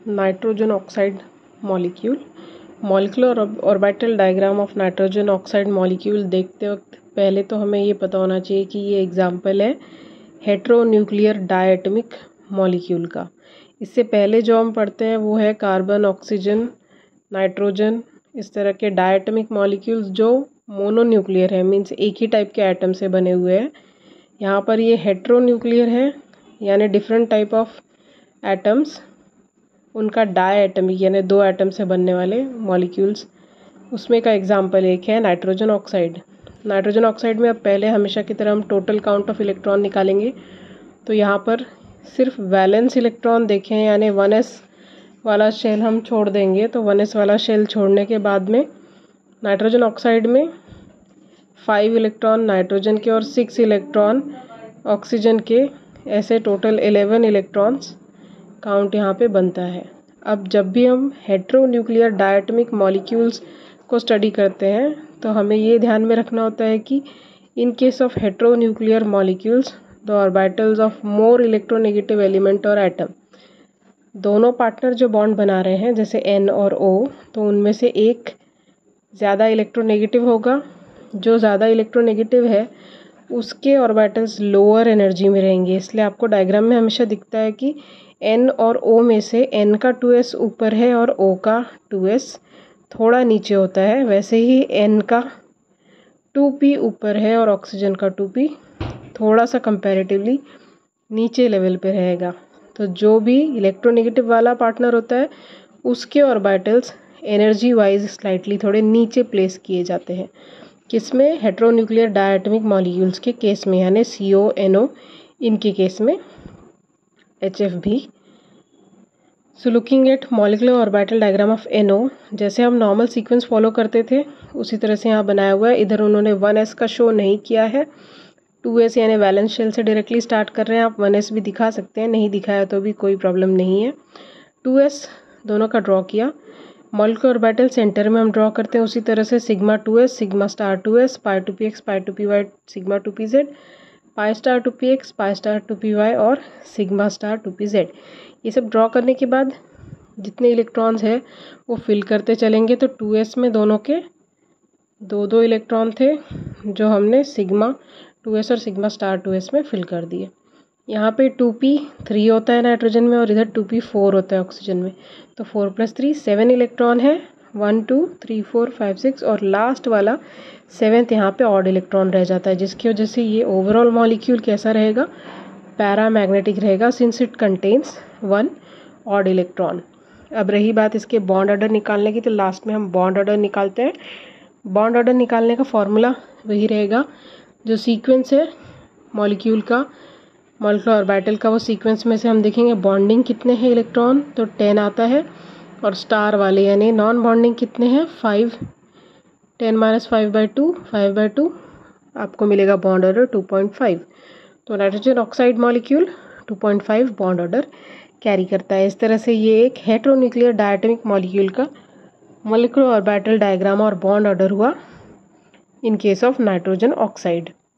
Nitrogen oxide molecule. Molecular orbital diagram of nitrogen oxide molecule देखते वक्त पहले तो हमें ये पता होना चाहिए कि ये एग्जाम्पल है हेट्रोन्यूक्लियर डायटमिक मॉलिक्यूल का। इससे पहले जो हम पढ़ते हैं वो है कार्बन, ऑक्सीजन, नाइट्रोजन, इस तरह के डायटमिक मॉलिक्यूल्स जो मोनोन्यूक्लियर है, मीन्स एक ही टाइप के एटम से बने हुए हैं। यहाँ पर ये हेट्रोन्यूक्लियर है, यानी डिफरेंट टाइप ऑफ एटम्स, उनका डायटमिक यानी दो एटम से बनने वाले मॉलिक्यूल्स। उसमें का एग्जांपल एक है नाइट्रोजन ऑक्साइड। नाइट्रोजन ऑक्साइड में अब पहले हमेशा की तरह हम टोटल काउंट ऑफ इलेक्ट्रॉन निकालेंगे। तो यहाँ पर सिर्फ वैलेंस इलेक्ट्रॉन देखें, यानी 1s वाला शेल हम छोड़ देंगे। तो 1s वाला शेल छोड़ने के बाद में नाइट्रोजन ऑक्साइड में 5 इलेक्ट्रॉन नाइट्रोजन के और 6 इलेक्ट्रॉन ऑक्सीजन के, ऐसे टोटल 11 इलेक्ट्रॉन्स काउंट यहाँ पे बनता है। अब जब भी हम हेट्रोन्यूक्लियर डायटमिक मॉलिक्यूल्स को स्टडी करते हैं तो हमें ये ध्यान में रखना होता है कि in case of heteronuclear molecules the orbitals of more electronegative element और एटम, दोनों पार्टनर जो बॉन्ड बना रहे हैं जैसे N और O, तो उनमें से एक ज़्यादा इलेक्ट्रोनेगेटिव होगा। जो ज़्यादा इलेक्ट्रोनेगेटिव है उसके ऑर्बिटल्स लोअर एनर्जी में रहेंगे। इसलिए आपको डायग्राम में हमेशा दिखता है कि N और O में से N का 2s ऊपर है और O का 2s थोड़ा नीचे होता है। वैसे ही N का 2p ऊपर है और ऑक्सीजन का 2p थोड़ा सा कंपैरेटिवली नीचे लेवल पे रहेगा। तो जो भी इलेक्ट्रोनेगेटिव वाला पार्टनर होता है उसके ऑर्बिटल्स एनर्जी वाइज स्लाइटली थोड़े नीचे प्लेस किए जाते हैं। किसमें? हेट्रोन्यूक्लियर डायटमिक मॉलिक्यूल्स के केस में, यानी CO, NO, इनके केस में HF भी। So looking at molecular orbital diagram of NO, जैसे हम नॉर्मल सीक्वेंस फॉलो करते थे उसी तरह से यहाँ बनाया हुआ है। इधर उन्होंने 1s का शो नहीं किया है, 2s यानी वैलेंस शेल से डायरेक्टली स्टार्ट कर रहे हैं। आप 1s भी दिखा सकते हैं, नहीं दिखाया तो भी कोई प्रॉब्लम नहीं है। 2s दोनों का ड्रॉ किया। मॉलिक्यूलर ऑर्बिटल सेंटर में हम ड्रॉ करते हैं उसी तरह से sigma 2s, sigma star 2s, पाई 2px, पाई 2py, sigma 2pz, pi star 2px, pi star 2py और सिग्मा स्टार 2pz। ये सब ड्रॉ करने के बाद जितने इलेक्ट्रॉन्स हैं वो फिल करते चलेंगे। तो 2s में दोनों के 2-2 इलेक्ट्रॉन थे जो हमने सिग्मा 2s और सिग्मा स्टार 2s में फिल कर दिए। यहाँ पे 2p 3 होता है नाइट्रोजन में और इधर 2p 4 होता है ऑक्सीजन में। तो 4 + 3 7 इलेक्ट्रॉन है, 1 2 3 4 5 6 और लास्ट वाला 7th यहाँ पे ऑड इलेक्ट्रॉन रह जाता है, जिसकी वजह से ये ओवरऑल मॉलिक्यूल कैसा रहेगा? पैरामैग्नेटिक रहेगा, since it contains 1 odd electron. अब रही बात इसके बॉन्ड ऑर्डर निकालने की, तो लास्ट में हम बॉन्ड ऑर्डर निकालते हैं। बॉन्ड ऑर्डर निकालने का फॉर्मूला वही रहेगा जो सीक्वेंस है मॉलिक्यूल का, मॉलिक्यूलर ऑर्बिटल का, वो सीक्वेंस में से हम देखेंगे बॉन्डिंग कितने हैं इलेक्ट्रॉन, तो 10 आता है। और स्टार वाले यानी नॉन बॉन्डिंग कितने हैं? 5, 10 - 5/2, 5/2 आपको मिलेगा बॉन्ड ऑर्डर 2.5। तो nitrogen oxide molecule 2.5 bond order carry करता है। इस तरह से ये एक हेट्रोन्यूक्लियर डायटमिक मॉलिक्यूल का मॉलिक्यूलर ऑर्बिटल डायग्राम और बॉन्ड ऑर्डर हुआ इन केस ऑफ नाइट्रोजन ऑक्साइड।